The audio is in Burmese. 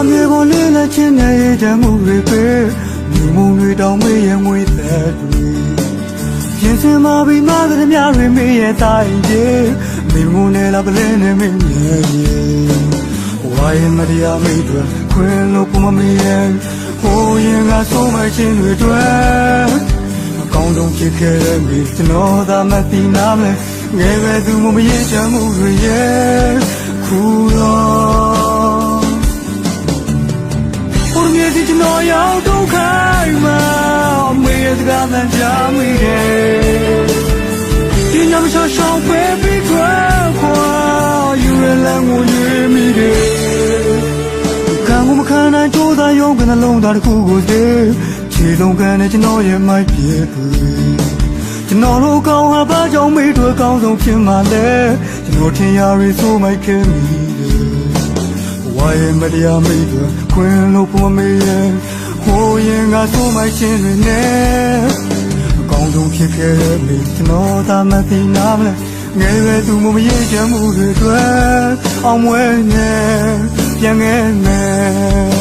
မြေပေါ်လေးလက်ချင်းနဲ့ရတဲ့မှုတွေပဲမြုံမုံတွေတောင်မေးရငွေသက်တွေရင်စင်မပြီးမှသမျှတွေမေးရတိုင်းကြီးမိမုံနဲ့လာပလဲနဲ့မင်းရဲ့ဝိုင်းမတရားမိတွေခွင်လို့ပုံမမေးရဲ့ဟိုရင်ကဆိုမှချင်းတွေတွေ့အကောင်းဆုံးဖြစ်ခဲ့တဲ့မိကျွန်တော်သာမသိနာမလဲငယ်ပဲသူမရချမှုတွေရဲ့ခုတော့ဘုရားမြတ်ကျွန်တော်ရောက်ဒုက္ခမှာမေးစကားမှကြားမိတယ်ဒီညမချောရှောင်းပဲပြီးခွာယူရလန်းကိုရွေးမိတယ်ခံမခံနိုင်ကြိုးစားရုံကနှလုံးသားတစ်ခုကိုတည်းခြေလုံးကန်နဲ့ကျွန်တော်ရဲ့မိုက်ပြေကျွန်တော်တို့ကောင်းဟာဘာကြောင့်မေးတွေကောင်းဆုံးဖြစ်မှလဲကျွန်တော်ထင်ရရီဆိုမိုက်ခဲ့မိတယ်ဝိုင်းမတရားမေးတွေခွင်လို့ပုံမေးရဲ့ဟိုရင်ကဆိုမိုက်ချင်းတွေနဲ့အကောင်းဆုံးဖြစ်ခဲ့မိကျွန်တော်သာမသိနာမလဲငယ်ပဲသူမရချမှုတွေတွေ့အောင်မွေးနေပြန်ခဲ့မယ်